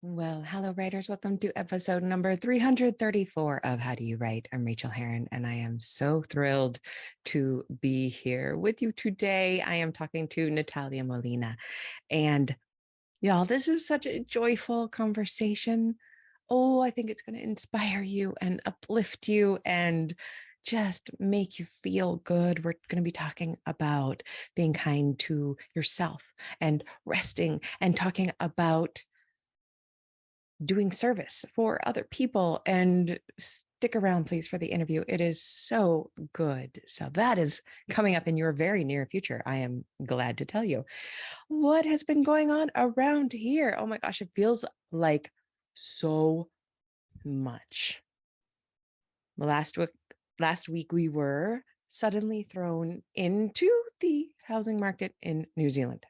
Well, hello, writers. Welcome to episode number 334 of How Do You Write? I'm Rachel Herron, and I am so thrilled to be here with you today. I am talking to Natalia Molina. And y'all, this is such a joyful conversation. Oh, I think it's going to inspire you and uplift you and just make you feel good. We're going to be talking about being kind to yourself and resting and talking about doing service for other people. And stick around, please, for the interview. It is so good. So that is coming up in your very near future. I am glad to tell you what has been going on around here. Oh my gosh, it feels like so much. Last week we were suddenly thrown into the housing market in New Zealand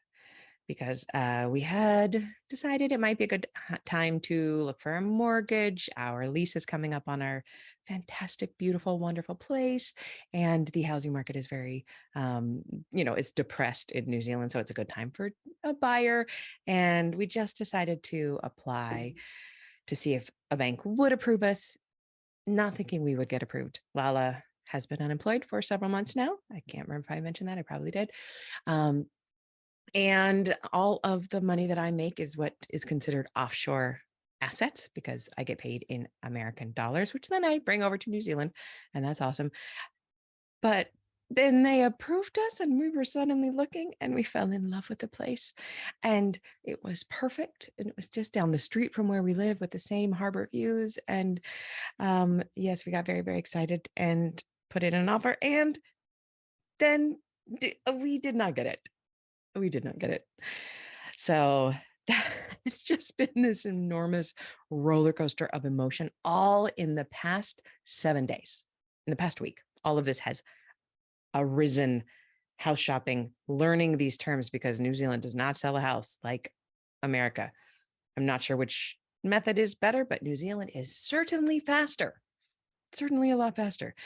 because we had decided it might be a good time to look for a mortgage. Our lease is coming up on our fantastic, beautiful, wonderful place. And the housing market is very, it's depressed in New Zealand. So it's a good time for a buyer. And we just decided to apply to see if a bank would approve us, not thinking we would get approved. Lala has been unemployed for several months now. I can't remember if I mentioned that. I probably did. And all of the money that I make is what is considered offshore assets because I get paid in American dollars, which then I bring over to New Zealand. And that's awesome. But then they approved us and we were suddenly looking and we fell in love with the place. And it was perfect. And it was just down the street from where we live with the same harbor views. And yes, we got very, very excited and put in an offer. And then we did not get it. We did not get it. So it's just been this enormous roller coaster of emotion all in the past 7 days, in the past week. All of this has arisen: house shopping, learning these terms because New Zealand does not sell a house like America. I'm not sure which method is better, but New Zealand is certainly faster, certainly a lot faster.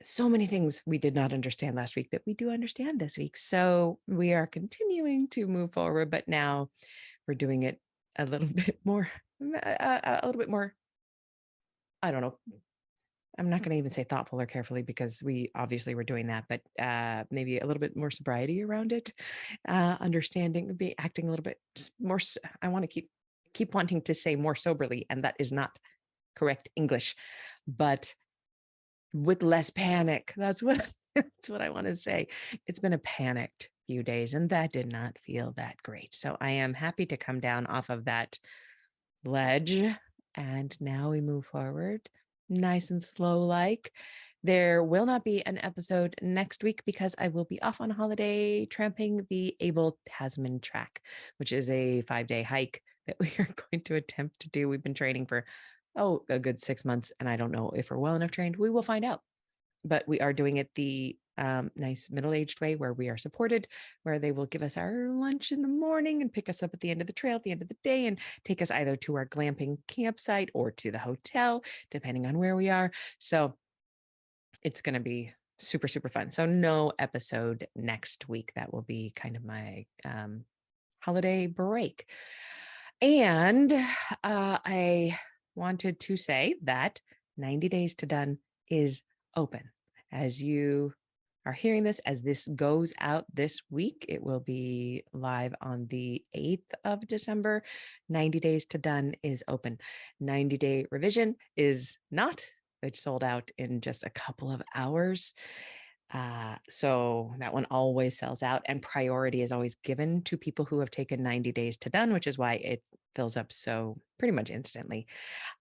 So many things we did not understand last week that we do understand this week. So we are continuing to move forward, but now we're doing it a little bit more, I don't know. I'm not going to even say thoughtful or carefully because we obviously were doing that, but maybe a little bit more sobriety around it, understanding, acting a little bit more. I want to keep wanting to say more soberly, and that is not correct English, but with less panic. That's what I want to say. It's been a panicked few days, and that did not feel that great. So I am happy to come down off of that ledge, and now we move forward nice and slow like. There will not be an episode next week because I will be off on holiday tramping the Abel Tasman track, which is a 5-day hike that we are going to attempt to do. We've been training for a good 6 months, and I don't know if we're well enough trained. We will find out. But we are doing it the nice middle-aged way where we are supported, where they will give us our lunch in the morning and pick us up at the end of the trail at the end of the day and take us either to our glamping campsite or to the hotel, depending on where we are. So it's going to be super, super fun. So no episode next week. That will be kind of my holiday break. And I wanted to say that 90 Days to Done is open. As you are hearing this, as this goes out this week, it will be live on the 8th of December. 90 Days to Done is open. 90-day revision is not. It sold out in just a couple of hours. So that one always sells out, and priority is always given to people who have taken 90 days to done, which is why it fills up so pretty much instantly.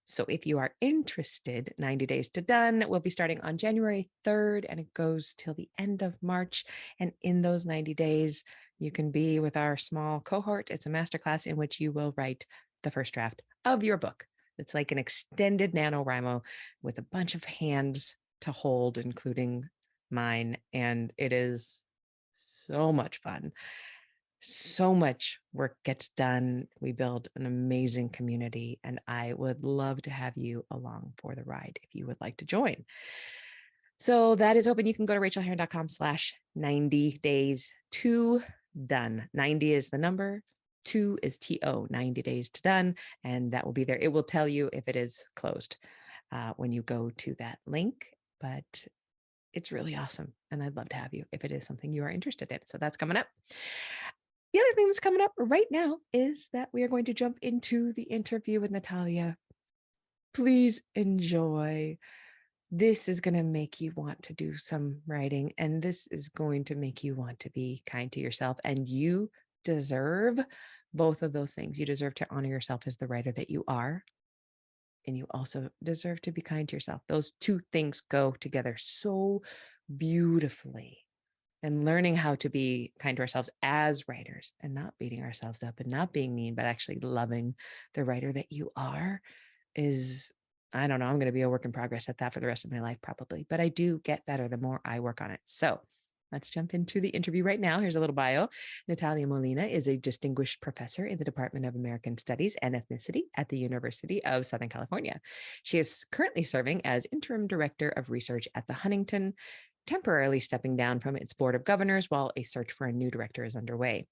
So if you are interested, 90 days to done will be starting on January 3rd and it goes till the end of March. And in those 90 days, you can be with our small cohort. It's a masterclass in which you will write the first draft of your book. It's like an extended NaNoWriMo with a bunch of hands to hold, including mine. And it is so much fun. So much work gets done. We build an amazing community, and I would love to have you along for the ride if you would like to join. So that is open. You can go to rachelherron.com/90 days to done. 90 is the number, 2 is TO, 90 days to done, and that will be there. It will tell you if it is closed when you go to that link, but it's really awesome. And I'd love to have you if it is something you are interested in. So that's coming up. The other thing that's coming up right now is that we are going to jump into the interview with Natalia. Please enjoy. This is going to make you want to do some writing, and this is going to make you want to be kind to yourself. And you deserve both of those things. You deserve to honor yourself as the writer that you are, and you also deserve to be kind to yourself. Those two things go together so beautifully. And learning how to be kind to ourselves as writers and not beating ourselves up and not being mean, but actually loving the writer that you are is, I don't know, I'm going to be a work in progress at that for the rest of my life, probably, but I do get better the more I work on it. So let's jump into the interview right now. Here's a little bio. Natalia Molina is a distinguished professor in the Department of American Studies and Ethnicity at the University of Southern California. She is currently serving as Interim Director of Research at the Huntington, temporarily stepping down from its board of governors while a search for a new director is underway.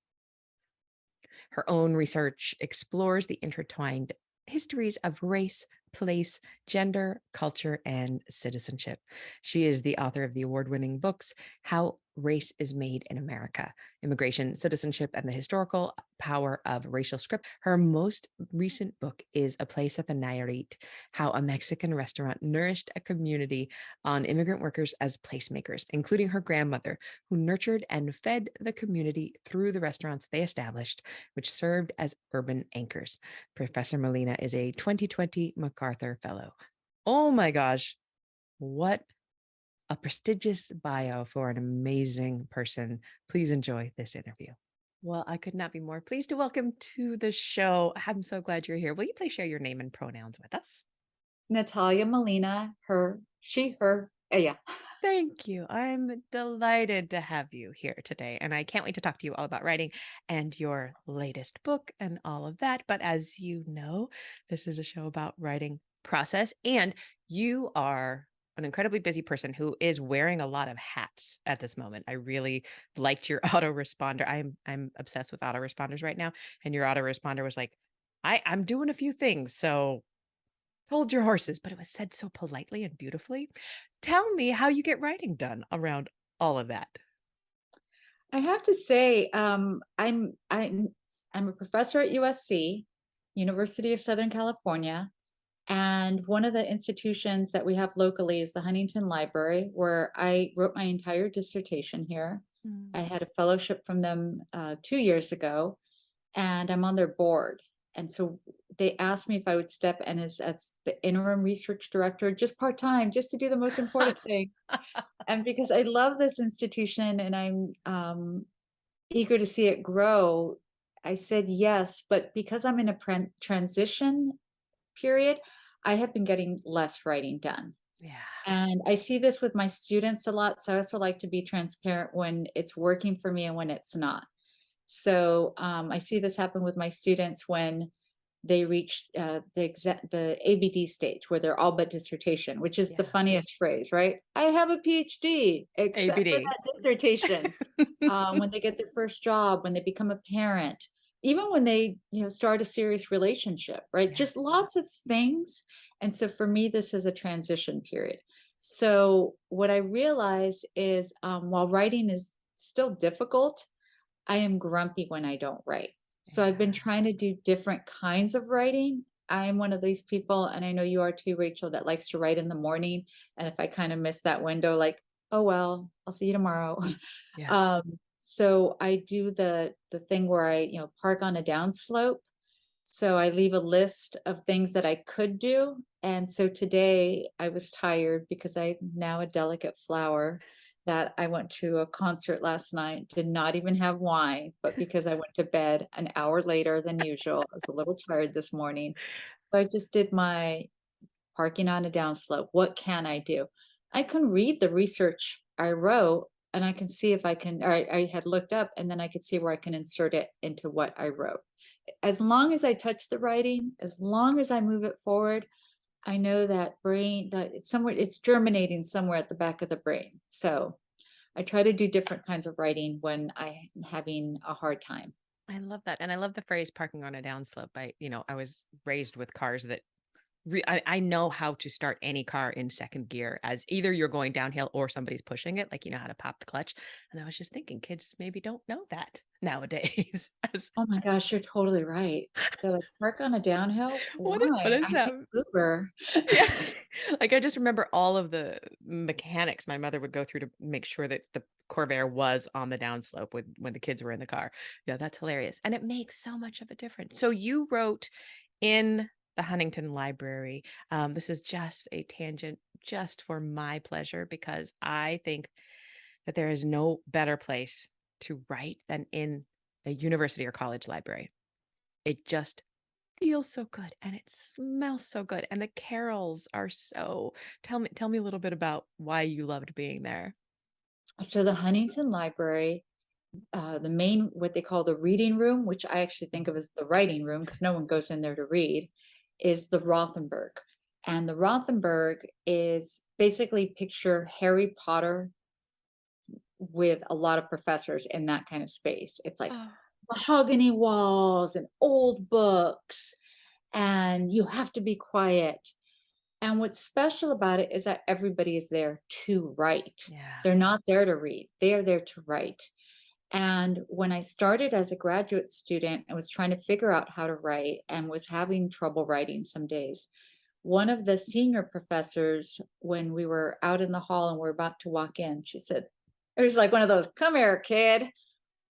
Her own research explores the intertwined histories of race, place, gender, culture, and citizenship. She is the author of the award-winning books, How Race is Made in America, Immigration, Citizenship, and the Historical Power of Racial Script. Her most recent book is A Place at the Nayarit, How a Mexican Restaurant Nourished a Community on Immigrant Workers as Placemakers, including her grandmother, who nurtured and fed the community through the restaurants they established, which served as urban anchors. Professor Molina is a 2020 MacArthur Fellow. Oh my gosh, what a prestigious bio for an amazing person. Please enjoy this interview. Well, I could not be more pleased to welcome to the show. I'm so glad you're here. Will you please share your name and pronouns with us? Natalia Molina, her, she, her. Yeah. Thank you. I'm delighted to have you here today. And I can't wait to talk to you all about writing and your latest book and all of that. But as you know, this is a show about writing process. And you are an incredibly busy person who is wearing a lot of hats at this moment. I really liked your autoresponder. I'm obsessed with autoresponders right now. And your autoresponder was like, I'm doing a few things. So hold your horses, but it was said so politely and beautifully. Tell me how you get writing done around all of that. I have to say, I'm a professor at USC, University of Southern California, and one of the institutions that we have locally is the Huntington Library, where I wrote my entire dissertation here. I Mm. had a fellowship from them 2 years ago, and I'm on their board. And so they asked me if I would step in as the interim research director, just part time, just to do the most important thing. And because I love this institution and I'm eager to see it grow, I said yes. But because I'm in a transition period, I have been getting less writing done. Yeah. And I see this with my students a lot. So I also like to be transparent when it's working for me and when it's not. So I see this happen with my students when they reach the ABD stage where they're all but dissertation, which is the Yeah. funniest phrase, right? I have a PhD, except for ABD. that dissertation. When they get their first job, when they become a parent, even when they start a serious relationship, right? Yeah. Just lots of things. And so for me, this is a transition period. So what I realize is while writing is still difficult, I am grumpy when I don't write. So I've been Yeah. trying to do different kinds of writing. I'm one of these people, and I know you are too, Rachel, that likes to write in the morning. And if I kind of miss that window, like, oh well, I'll see you tomorrow. Yeah. So I do the thing where I, park on a downslope. So I leave a list of things that I could do. And so today I was tired because I'm now a delicate flower that I went to a concert last night, did not even have wine, but because I went to bed an hour later than usual, I was a little tired this morning. So I just did my parking on a downslope. What can I do? I can read the research I wrote and I can see if I can, or I had looked up and then I could see where I can insert it into what I wrote. As long as I touch the writing, as long as I move it forward, I know that brain, that it's somewhere, it's germinating somewhere at the back of the brain. So I try to do different kinds of writing when I'm having a hard time. I love that. And I love the phrase parking on a downslope. I was raised with cars that I know how to start any car in second gear as either you're going downhill or somebody's pushing it, like you know how to pop the clutch. And I was just thinking kids maybe don't know that nowadays. As Oh my gosh, you're totally right. They're like, "Park on a downhill? what Why? is I that? take Uber." Yeah. Like, I just remember all of the mechanics my mother would go through to make sure that the Corvair was on the downslope when the kids were in the car. Yeah, that's hilarious, and it makes so much of a difference. So you wrote in the Huntington Library. This is just a tangent just for my pleasure because I think that there is no better place to write than in a university or college library. It just feels so good and it smells so good and the carols are so tell me a little bit about why you loved being there. So the Huntington Library, the main, what they call the reading room, which I actually think of as the writing room because no one goes in there to read, is the Rothenberg. And the Rothenberg is basically picture Harry Potter with a lot of professors in that kind of space. It's like Oh, mahogany walls and old books, and you have to be quiet. And what's special about it is that everybody is there to write. yeah. They're not there to read, they are there to write. And when I started as a graduate student, I was trying to figure out how to write and was having trouble writing some days. One of the senior professors, when we were out in the hall and we're about to walk in, she said, it was like one of those, come here, kid.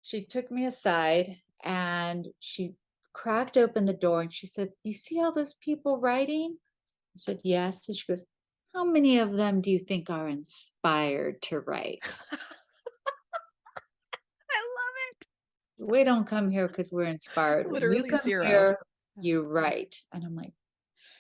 She took me aside and she cracked open the door and she said, you see all those people writing? I said, yes. And she goes, how many of them do you think are inspired to write? I love it. We don't come here because we're inspired. When you Literally come zero. here, you write. And I'm like,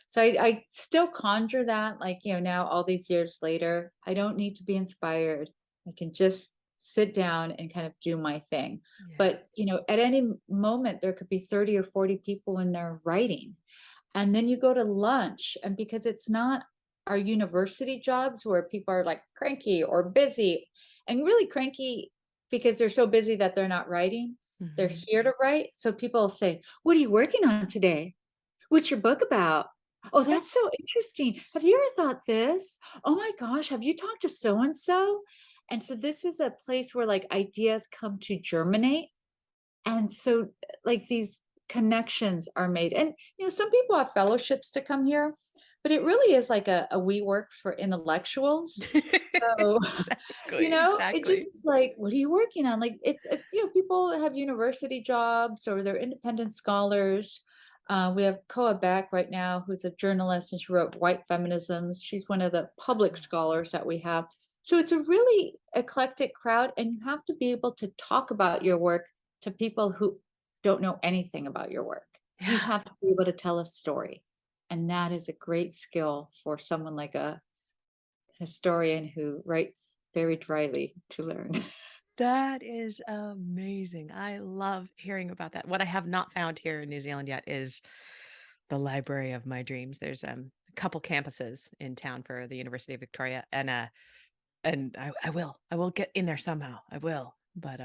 so I still conjure that, like, now all these years later, I don't need to be inspired. I can just sit down and kind of do my thing. Yeah. But, at any moment, there could be 30 or 40 people in there writing. And then you go to lunch, and because it's not our university jobs where people are like cranky or busy and really cranky because they're so busy that they're not writing, they're Mhm. here to write. So people will say, what are you working on today? What's your book about? Oh, that's so interesting. Have you ever thought this? Oh my gosh, have you talked to so and so? And so this is a place where like ideas come to germinate. And so like these connections are made. And some people have fellowships to come here, but it really is like a we work for intellectuals. So, Exactly, it just exactly. is like, what are you working on? Like, people have university jobs or they're independent scholars. We have Koa Beck right now, who's a journalist, and she wrote White Feminisms. She's one of the public Oh, scholars that we have. So it's a really eclectic crowd, and you have to be able to talk about your work to people who don't know anything about your work. You yeah. have to be able to tell a story. And that is a great skill for someone like a historian who writes very dryly to learn. That is amazing. I love hearing about that. What I have not found here in New Zealand yet is the library of my dreams. There's a couple campuses in town for the University of Victoria, and I will get in there somehow. I will. But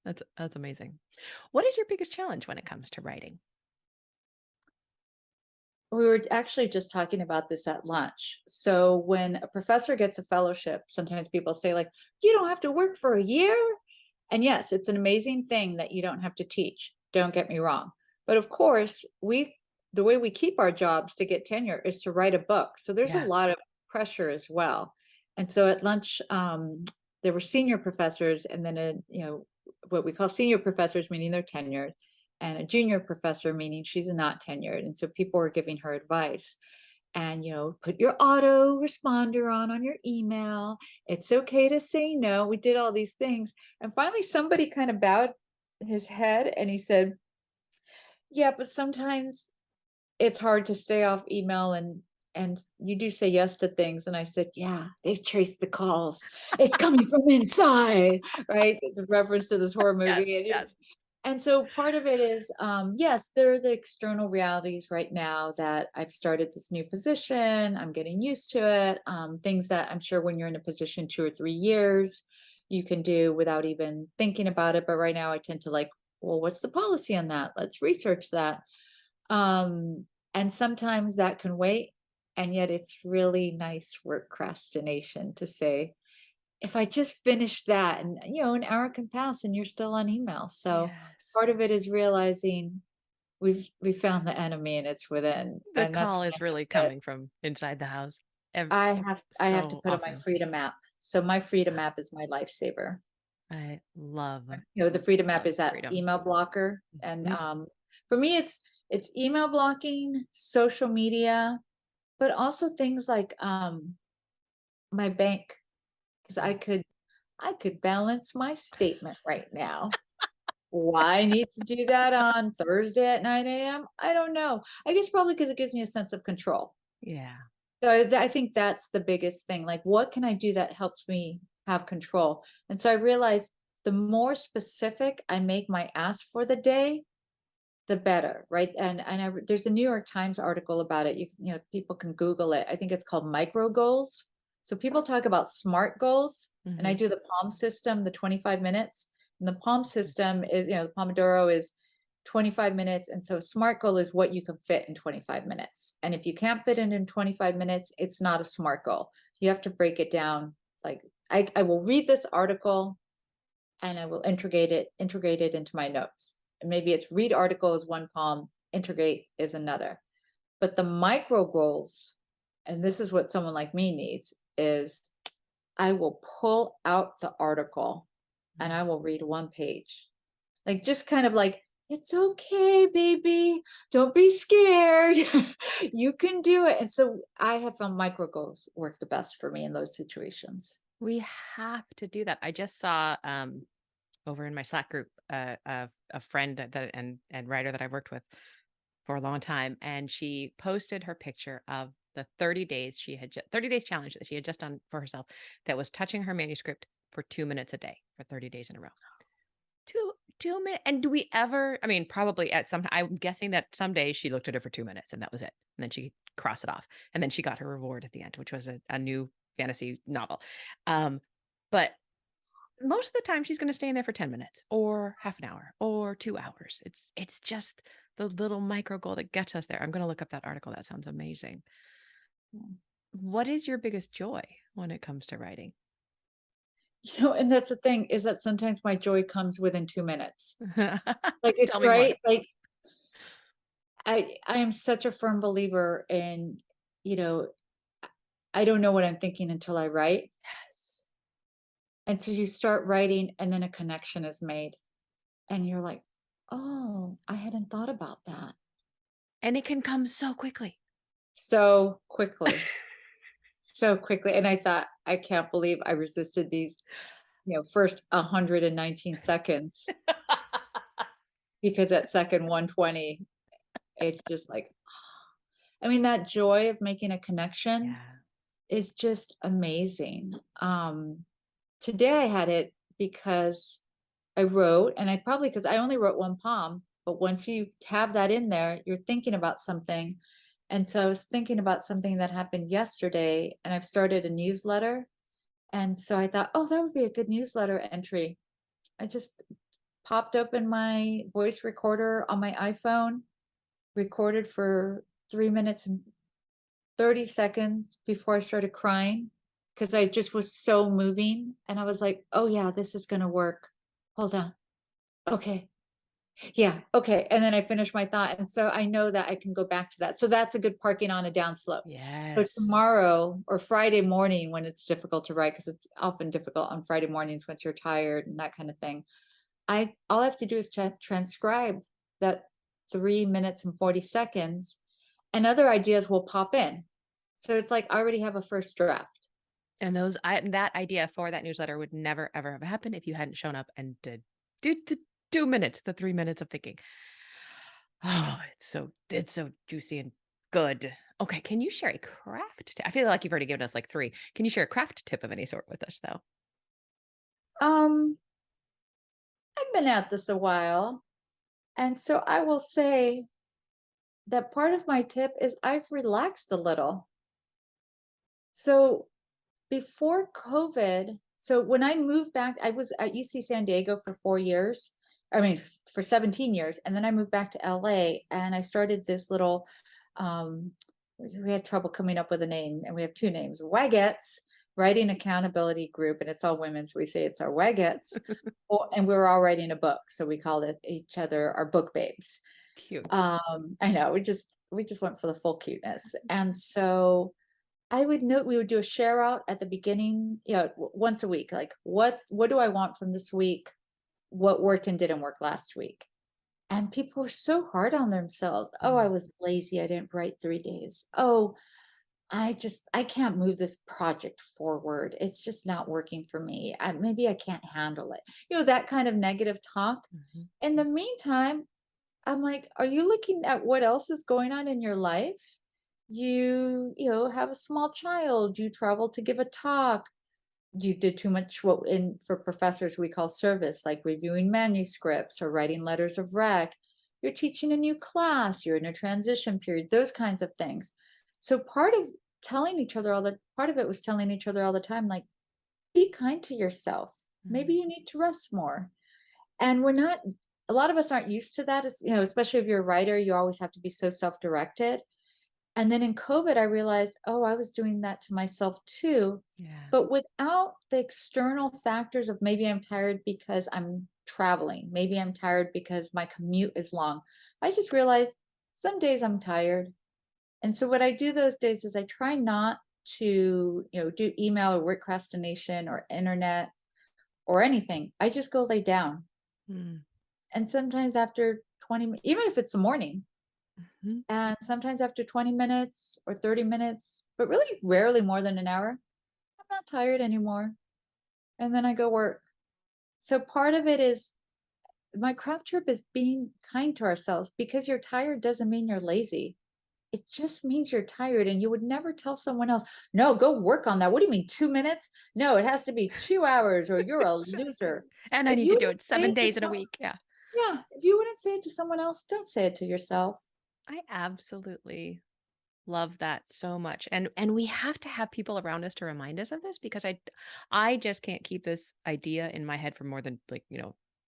that's amazing. What is your biggest challenge when it comes to writing? We were actually just talking about this at lunch. So when a professor gets a fellowship, sometimes people say like, you don't have to work for a year. And yes, it's an amazing thing that you don't have to teach. Don't get me wrong. But of course, the way we keep our jobs to get tenure is to write a book. So there's a Yeah. lot of pressure as well. And so at lunch, there were senior professors and then what we call senior professors, meaning they're tenured, and a junior professor, meaning she's not tenured. And so people were giving her advice. And, put your auto responder on your email. It's okay to say no. We did all these things. And finally, somebody kind of bowed his head and he said, yeah, but sometimes it's hard to stay off email and you do say yes to things. And I said, yeah, they've traced the calls. It's coming from inside, right? The reference to this horror movie. Yes. Yes. And so part of it is, yes, there are the external realities right now that I've started this new position. I'm getting used to it. Things that I'm sure when you're in a position 2 or 3 years, you can do without even thinking about it. But right now, I tend to like well, what's the policy on that? Let's research that. And sometimes that can wait. And yet it's really nice procrastination to say, if I just finish that, and an hour can pass and you're still on email. So Yes. part of it is realizing we found the enemy and it's within. The And that's call is one really thing that coming from inside the house I have to so put on my often. freedom app. So my freedom app is my lifesaver. I love, The freedom app love is that freedom. email blocker. And Mhm. for me it's email blocking, social media, but also things like my bank, because I could balance my statement right now. Why I need to do that on Thursday at 9 a.m.? I don't know. I guess probably because it gives me a sense of control. Yeah. So I think that's the biggest thing. Like, what can I do that helps me have control? And so I realized the more specific I make my ask for the day, the better, right? There's a New York Times article about it. People can Google it. I think it's called micro goals. So people talk about SMART goals, and I Mhm. do the Palm system, the 25 minutes. And the Palm system is, the Pomodoro is 25 minutes. And so SMART goal is what you can fit in 25 minutes. And if you can't fit it in 25 minutes, it's not a SMART goal. You have to break it down. Like I will read this article and I will integrate it into my notes. And maybe it's read article is one palm, integrate is another. But the micro goals, and this is what someone like me needs, is I will pull out the article and I Mm. will read one page. Like just kind of like, it's okay, baby. Don't be scared. You can do it. And so I have found micro goals work the best for me in those situations. We have to do that. I just saw, over in my Slack group, a friend and writer that I worked with for a long time, and she posted her picture of the 30 days 30 days challenge that she had just done for herself, that was touching her manuscript for 2 minutes a day for 30 days in a row. 2 minutes. And do we ever, I mean, probably at some, I'm guessing that some days she looked at it for 2 minutes and that was it. And then she crossed it off. And then she got her reward at the end, which was a new fantasy novel. Um, but most of the time she's going to stay in there for 10 minutes or half an hour or 2 hours. It's just the little micro goal that gets us there. I'm going to look up that article. That sounds amazing. What is your biggest joy when it comes to writing? And that's the thing is that sometimes my joy comes within 2 minutes. Like, it's Tell me more. right? Like, I am such a firm believer in, you know, I don't know what I'm thinking until I write. Yes. And so you start writing and then a connection is made and you're like, "Oh, I hadn't thought about that." And it can come so quickly. So quickly, so quickly. And I thought, I can't believe I resisted these, first 119 seconds, because at second 120, it's just like, I mean, that joy of making a connection Yeah. is just amazing. Today I had it because I wrote, and I probably because I only wrote one poem, but once you have that in there, you're thinking about something. And so I was thinking about something that happened yesterday, and I've started a newsletter. And so I thought, oh, that would be a good newsletter entry. I just popped open my voice recorder on my iPhone, recorded for 3 minutes and 30 seconds before I started crying because I just was so moving. And I was like, oh, yeah, this is going to work. Hold on. Okay. Yeah. Okay. And then I finished my thought. And so I know that I can go back to that. So that's a good parking on a downslope. So Yes. tomorrow or Friday morning, when it's difficult to write, because it's often difficult on Friday mornings once you're tired and that kind of thing, all I have to do is transcribe that 3 minutes and 40 seconds, and other ideas will pop in. So it's like I already have a first draft. And that idea for that newsletter would never ever have happened if you hadn't shown up and did the 2 minutes, the 3 minutes of thinking. Oh, it's so juicy and good. Okay, can you share a craft tip? I feel like you've already given us like three. Can you share a craft tip of any sort with us though? Um, I've been at this a while, and so I will say that part of my tip is I've relaxed a little. So before COVID, so when I moved back, I was at UC San Diego for 4 years. I mean, for 17 years. And then I moved back to LA and I started this little, um, we had trouble coming up with a name, and we have two names, Wagettes, Writing Accountability Group, and it's all women. So we say it's our Wagettes. And we were all writing a book. So we called it each other our book babes. Cute. I know we just went for the full cuteness. And so I would note we would do a share out at the beginning, once a week. Like what do I want from this week? What worked and didn't work last week? And people were so hard on themselves. Oh, I Mm, was lazy. I didn't write 3 days. Oh, I can't move this project forward. It's just not working for me. Maybe I can't handle it. That kind of negative talk. mhm, In the meantime, I'm like, are you looking at what else is going on in your life? You have a small child, you travel to give a talk, you did too much what in for professors we call service, like reviewing manuscripts or writing letters of rec. You're teaching a new class, you're in a transition period, those kinds of things. So part of it was telling each other all the time, like, be kind to yourself. Maybe mm, you need to rest more. And we're not a lot of us aren't used to that, especially if you're a writer, you always have to be so self-directed. And then in COVID, I realized, oh, I was doing that to myself too, yeah. but without the external factors of maybe I'm tired because I'm traveling, maybe I'm tired because my commute is long. I just realized some days I'm tired. And so what I do those days is I try not to, do email or work procrastination or internet or anything. I just go lay down. Mm, And sometimes after even if it's the morning, mhm. and sometimes after 20 minutes or 30 minutes, but really rarely more than an hour, I'm not tired anymore. And then I go work. So part of it is my craft trip is being kind to ourselves. Because you're tired doesn't mean you're lazy. It just means you're tired, and you would never tell someone else, no, go work on that. What do you mean 2 minutes? No, it has to be 2 hours or you're a Exactly. loser. And I If need you to do wouldn't it say 7 it to days in a week. Yeah. yeah, if you wouldn't say it to someone else, don't say it to yourself. I absolutely love that so much. And we have to have people around us to remind us of this because I just can't keep this idea in my head for more than like,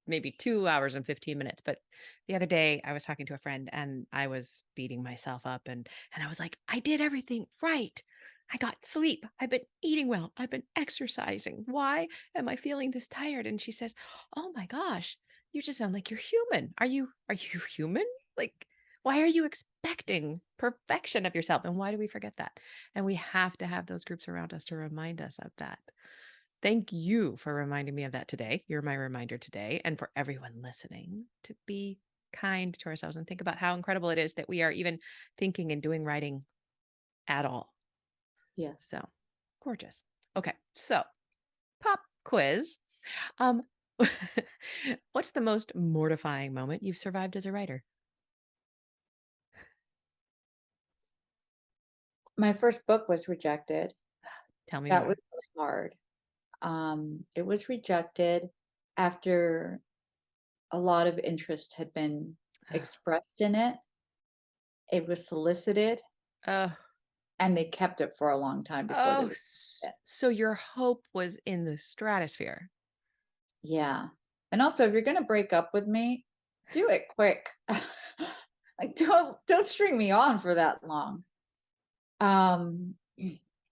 maybe 2 hours and 15 minutes. But the other day I was talking to a friend and I was beating myself up and I was like, I did everything right. I got sleep. I've been eating well. I've been exercising. Why am I feeling this tired? And she says, "Oh my gosh, you just sound like you're human. Are you human? Like why are you expecting perfection of yourself? And why do we forget that? And we have to have those groups around us to remind us of that. Thank you for reminding me of that today. You're my reminder today. And for everyone listening, to be kind to ourselves and think about how incredible it is that we are even thinking and doing writing at all. Yes. So gorgeous. Okay. So, pop quiz. Um, what's the most mortifying moment you've survived as a writer? My first book was rejected. Tell me That was more. really hard. It was rejected after a lot of interest had been expressed in it. It was solicited, Uh, and they kept it for a long time before they Oh, released it. so your hope was in the stratosphere. Yeah. And also, if you're gonna break up with me, do it quick. Like, don't string me on for that long. Um,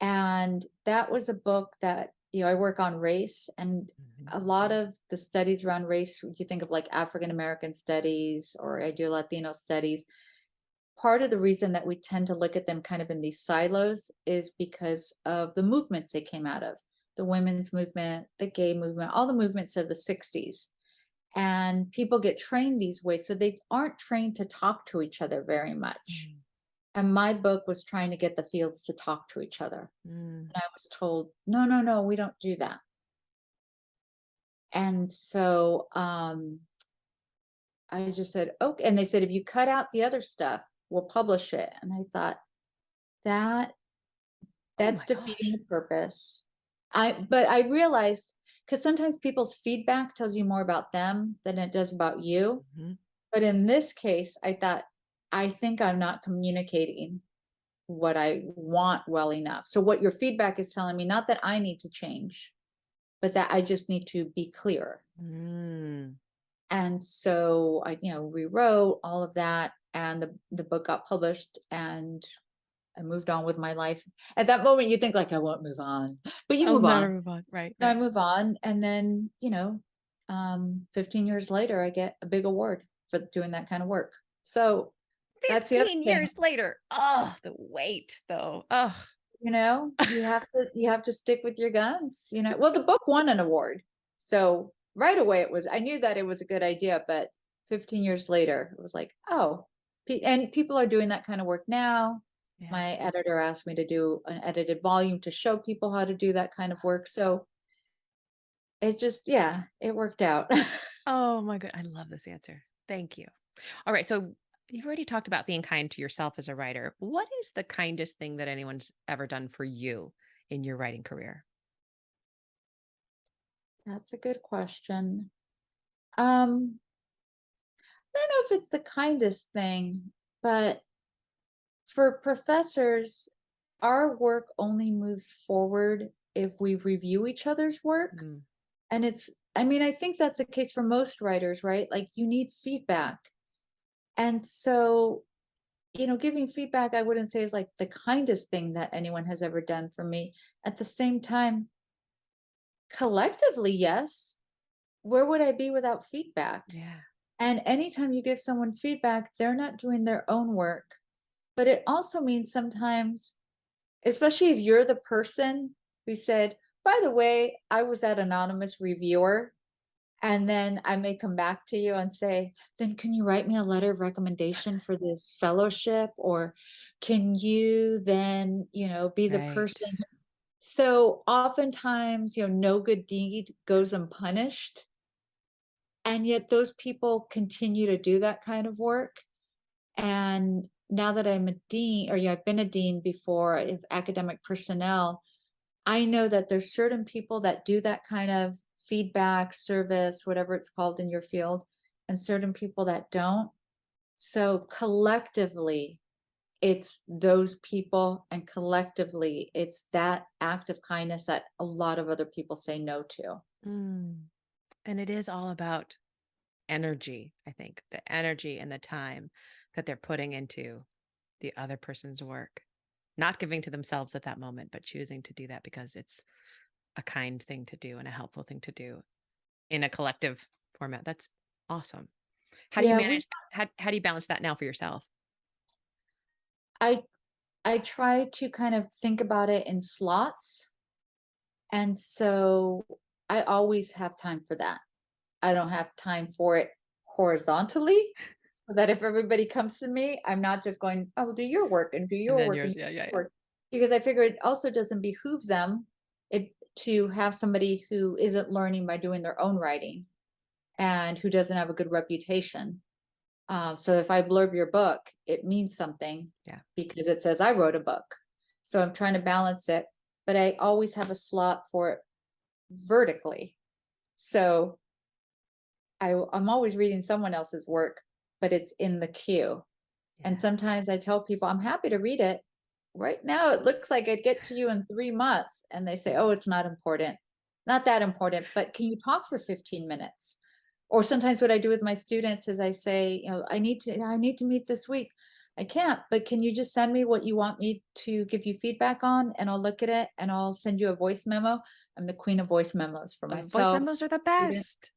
and that was a book that, I work on race, and Mhm. a lot of the studies around race, you think of like African American studies, or I do Latino studies. Part of the reason that we tend to look at them kind of in these silos is because of the movements they came out of, the women's movement, the gay movement, all the movements of the 60s. And people get trained these ways. So they aren't trained to talk to each other very much. Mm, And my book was trying to get the fields to talk to each other. mm. And I was told, no, no, no, we don't do that. And so I just said, okay. And they said, if you cut out the other stuff, we'll publish it. And I thought, that Oh that's my defeating gosh. the purpose. But I realized, because sometimes people's feedback tells you more about them than it does about you. Mhm. But in this case, I thought, I think I'm not communicating what I want well enough. So what your feedback is telling me, not that I need to change, but that I just need to be clear. Mm. And so I, rewrote all of that, and the book got published, and I moved on with my life. At that moment, you think like, I won't move on, but you I'll move on. never move on. Right, I right. move on, and then 15 years later, I get a big award for doing that kind of work. So that's the other 15 thing. years later. Oh, the wait though. Oh, You have to stick with your guns. Well, the book won an award, so right away I knew that it was a good idea, but 15 years later, it was like, oh, and people are doing that kind of work now. yeah. My editor asked me to do an edited volume to show people how to do that kind of work. So it just, yeah, it worked out. Oh my god, I love this answer. Thank you. All right, so you've already talked about being kind to yourself as a writer. What is the kindest thing that anyone's ever done for you in your writing career? That's a good question. Um, I don't know if it's the kindest thing, but for professors, our work only moves forward if we review each other's work. Mm, And I mean, I think that's the case for most writers, right? Like you need feedback. And so, giving feedback, I wouldn't say is like the kindest thing that anyone has ever done for me. At the same time, collectively, yes. Where would I be without feedback? yeah, And anytime you give someone feedback, they're not doing their own work. But it also means sometimes, especially if you're the person who said, by the way, I was that anonymous reviewer. And then I may come back to you and say, then can you write me a letter of recommendation for this fellowship? Or can you then, be the right. person? So oftentimes, no good deed goes unpunished. And yet those people continue to do that kind of work. And now that I'm a dean, or I've been a dean before of academic personnel, I know that there's certain people that do that kind of feedback, service, whatever it's called in your field, and certain people that don't. So collectively, it's those people, and collectively, it's that act of kindness that a lot of other people say no to. Mm. And it is all about energy, I think, the energy and the time that they're putting into the other person's work, not giving to themselves at that moment, but choosing to do that because it's a kind thing to do and a helpful thing to do in a collective format. That's awesome. How do you Yeah, we manage how do you balance that now for yourself? I I try to kind of think about it in slots. And so I always have time for that. I don't have time for it horizontally, so that if everybody comes to me, I'm not just going, "Oh, do your work and do And your then work and yours, do yeah, yeah, your work." Because I figure it also doesn't behoove them to have somebody who isn't learning by doing their own writing and who doesn't have a good reputation. So if I blurb your book, it means something yeah. because it says I wrote a book. So I'm trying to balance it, but I always have a slot for it vertically. So I'm always reading someone else's work, but it's in the queue. And Yeah. sometimes I tell people I'm happy to read it. Right now, it looks like I'd get to you in 3 months. And they say, oh, it's not important. Not that important, but can you talk for 15 minutes? Or sometimes what I do with my students is I say, I need to meet this week. I can't, but can you just send me what you want me to give you feedback on? And I'll look at it and I'll send you a voice memo. I'm the queen of voice memos for Voice myself, memos are the students, best.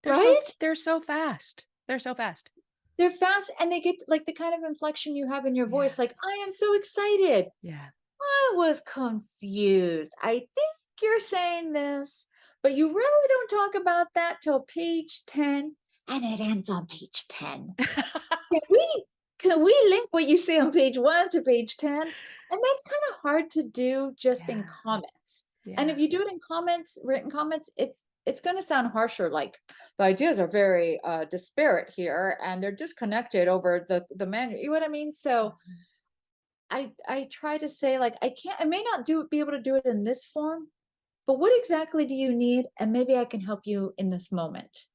right? They're so fast. They're so fast. They're fast and they get like the kind of inflection you have in your Yeah. voice, like, I am so excited. Yeah. I was confused. I think you're saying this, but you really don't talk about that till page 10, and it ends on page 10. Can we can we link what you say on page 1 to page 10? And that's kind of hard to do just in Yeah. comments. And Yeah. if you do it in comments, written comments, it's going to sound harsher, like the ideas are very disparate here and they're disconnected over the menu. You know what I mean? So Mhm. I try to say, like, I may not be able to do it in this form, but what exactly do you need? And maybe I can help you in this moment.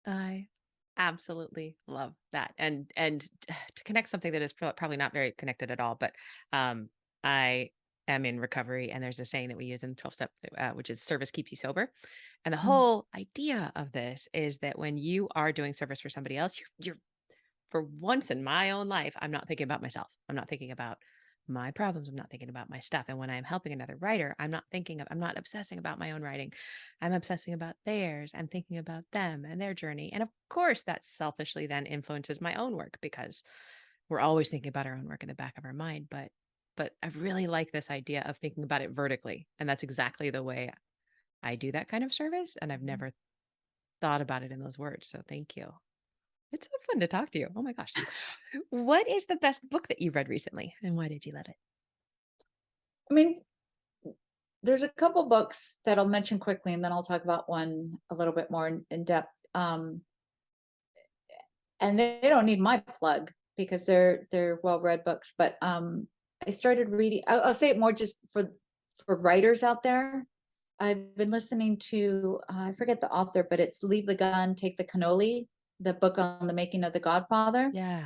I absolutely love that. And to connect something that is probably not very connected at all, but um I am in recovery, and there's a saying that we use in 12 step, which is service keeps you sober. And the Mm. whole idea of this is that when you are doing service for somebody else, you're for once in my own life, I'm not thinking about myself. I'm not thinking about my problems. I'm not thinking about my stuff. And when I'm helping another writer, I'm not obsessing about my own writing. I'm obsessing about theirs. I'm thinking about them and their journey. And of course, that selfishly then influences my own work because we're always thinking about our own work in the back of our mind. But I really like this idea of thinking about it vertically. And that's exactly the way I do that kind of service. And I've never thought about it in those words. So thank you. It's so fun to talk to you. Oh my gosh. What is the best book that you read recently and why did you let it? I mean, there's a couple books that I'll mention quickly, and then I'll talk about one a little bit more in depth. And they don't need my plug because they're well-read books. But I started reading. I'll say it more just for writers out there. I've been listening to I forget the author, but it's "Leave the Gun, Take the Cannoli," the book on the making of The Godfather. Yeah.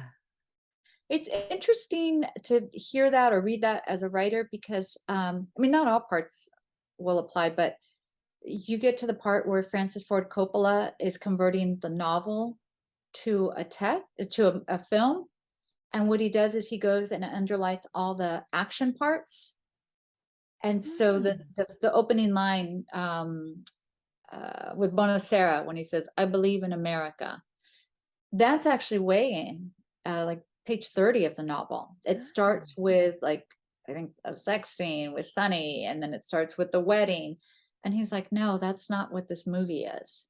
It's interesting to hear that or read that as a writer because I mean, not all parts will apply, but you get to the part where Francis Ford Coppola is converting the novel to a film, and what he does is he goes and underlights all the action parts. And so Mm. the opening line with Bonacera when he says, "I believe in America," that's actually way in like page 30 of the novel. It Oh. starts with like I think a sex scene with Sonny, and then it starts with the wedding. And he's like, "No, that's not what this movie is."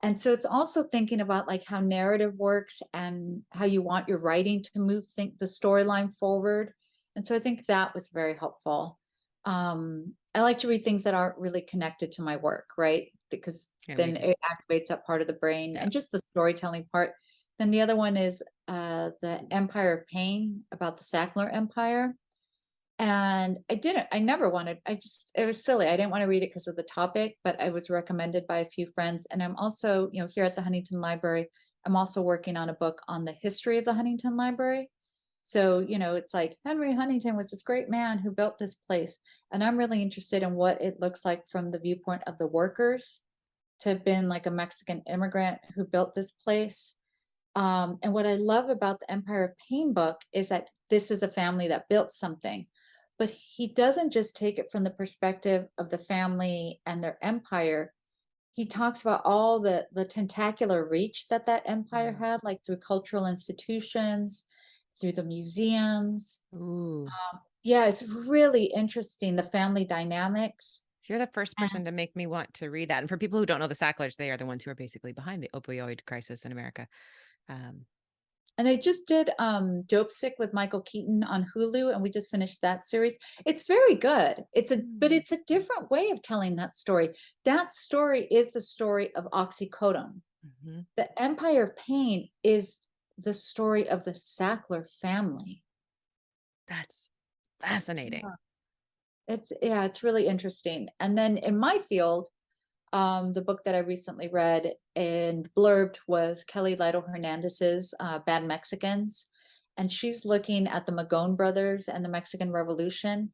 And so it's also thinking about like how narrative works and how you want your writing to move think the storyline forward. And so I think that was very helpful. I like to read things that aren't really connected to my work, right? Because Yeah, me then too. it activates that part of the brain Yeah. and just the storytelling part. Then the other one is the Empire of Pain about the Sackler Empire. And I never wanted, it was silly. I didn't want to read it because of the topic, but I was recommended by a few friends. And I'm also, here at the Huntington Library, I'm also working on a book on the history of the Huntington Library. So, it's like Henry Huntington was this great man who built this place. And I'm really interested in what it looks like from the viewpoint of the workers to have been like a Mexican immigrant who built this place. And what I love about the Empire of Pain book is that this is a family that built something, but he doesn't just take it from the perspective of the family and their empire. He talks about all the tentacular reach that empire Mm. had, like through cultural institutions, through the museums. Ooh. Yeah, it's really interesting, the family dynamics. You're the first person to make me want to read that. And for people who don't know the Sacklers, they are the ones who are basically behind the opioid crisis in America. Um, And I just did Dope Sick with Michael Keaton on Hulu, and we just finished that series. It's very good. But mm, it's a different way of telling that story. That story is the story of oxycodone. mhm. The Empire of Pain is the story of the Sackler family. That's fascinating. Yeah. It's really interesting. And then in my field, the book that I recently read and blurbed was Kelly Lytle Hernandez's Bad Mexicans. And she's looking at the Magone brothers and the Mexican Revolution,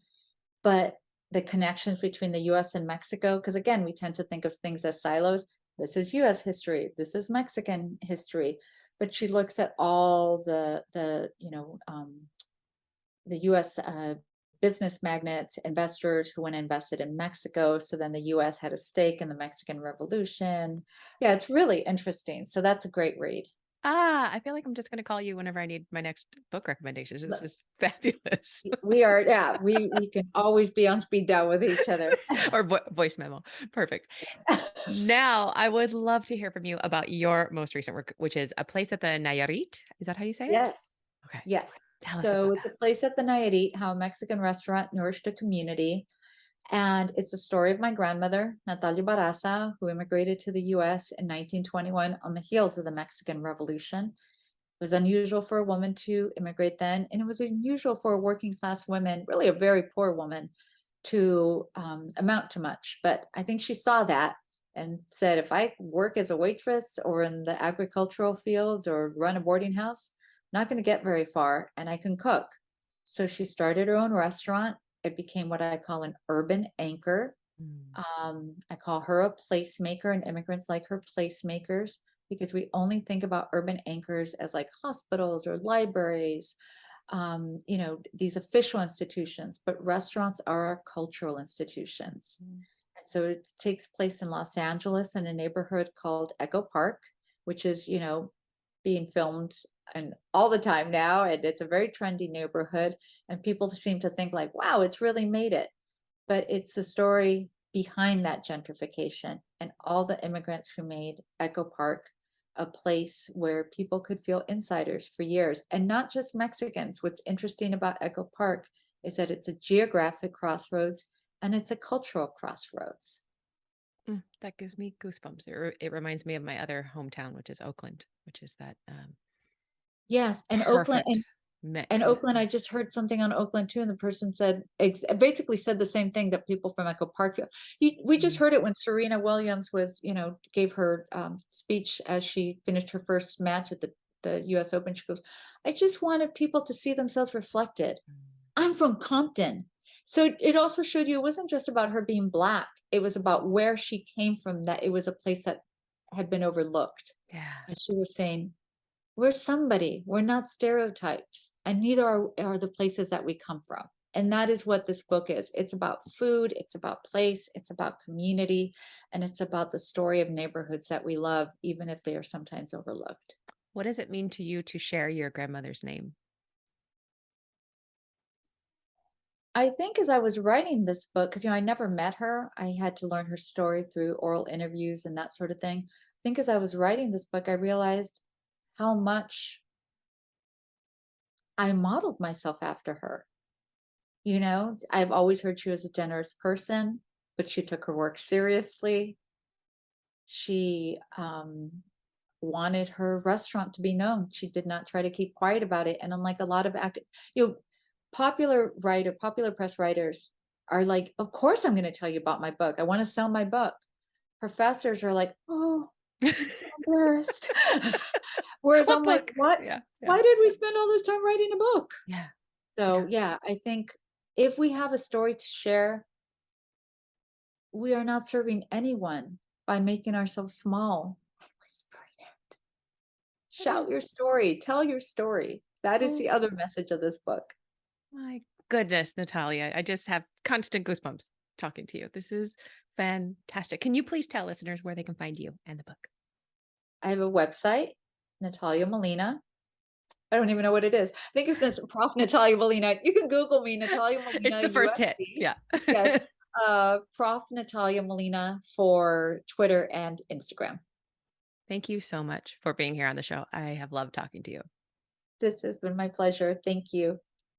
but the connections between the US and Mexico. Because again, we tend to think of things as silos. This is US history, this is Mexican history. But she looks at all the US business magnates, investors who went and invested in Mexico. So then the US had a stake in the Mexican Revolution. Yeah, it's really interesting. So that's a great read. I feel like I'm just going to call you whenever I need my next book recommendations. This Look, is fabulous. yeah, we can always be on speed dial with each other. Or voice memo. Perfect. Now, I would love to hear from you about your most recent work, which is A Place at the Nayarit. Is that how you say it? Yes, Okay. yes. Tell us So about it's that. a place at the Nayarit, how a Mexican restaurant nourished a community. And it's a story of my grandmother, Natalia Barraza, who immigrated to the US in 1921 on the heels of the Mexican Revolution. It was unusual for a woman to immigrate then, and it was unusual for a working class woman, really a very poor woman, to amount to much. But I think she saw that and said, if I work as a waitress or in the agricultural fields or run a boarding house, I'm not going to get very far, and I can cook. So she started her own restaurant. it became what I call an urban anchor. Mm, I call her a placemaker, and immigrants like her placemakers, because we only think about urban anchors as like hospitals or libraries, these official institutions, but restaurants are our cultural institutions. mm, And so it takes place in Los Angeles in a neighborhood called Echo Park, which is, being filmed and all the time now. And it's a very trendy neighborhood. And people seem to think like, wow, it's really made it. But it's the story behind that gentrification and all the immigrants who made Echo Park a place where people could feel insiders for years, and not just Mexicans. What's interesting about Echo Park is that it's a geographic crossroads and it's a cultural crossroads. that gives me goosebumps. It reminds me of my other hometown, which is Oakland, which is that Yes, perfect and mix. Oakland, I just heard something on Oakland too, and the person said basically said the same thing that people from Echo Park feel. We just Mm, heard it when Serena Williams was, gave her speech as she finished her first match at the U.S. Open. She goes, "I just wanted people to see themselves reflected. mm. I'm from Compton." So it also showed you it wasn't just about her being Black. It was about where she came from, that it was a place that had been overlooked. Yeah. And she was saying, we're somebody, we're not stereotypes, and neither are the places that we come from. And that is what this book is. It's about food, it's about place, it's about community, and it's about the story of neighborhoods that we love, even if they are sometimes overlooked. What does it mean to you to share your grandmother's name? I think as I was writing this book, because I never met her, I had to learn her story through oral interviews and that sort of thing. I think as I was writing this book, I realized how much I modeled myself after her. I've always heard she was a generous person, but she took her work seriously. She wanted her restaurant to be known. She did not try to keep quiet about it. And unlike a lot of you know, popular press writers are like, of course I'm going to tell you about my book. I want to sell my book. Professors are like, oh, I'm so embarrassed. Whereas What I'm like, book? what? Yeah, yeah, Why did we spend all this time writing a book? yeah, So yeah. yeah, I think if we have a story to share, we are not serving anyone by making ourselves small and whispering it. That Shout is, your story, tell your story. That is oh the other message of this book. my goodness, Natalia. I just have constant goosebumps talking to you. This is fantastic. Can you please tell listeners where they can find you and the book? I have a website, Natalia Molina. I don't even know what it is. I think it's this Prof. Natalia Molina. You can Google me, Natalia It's Molina, the first hit. USC. Yeah. Yes. Prof. Natalia Molina for Twitter and Instagram. Thank you so much for being here on the show. I have loved talking to you. This has been my pleasure. Thank you.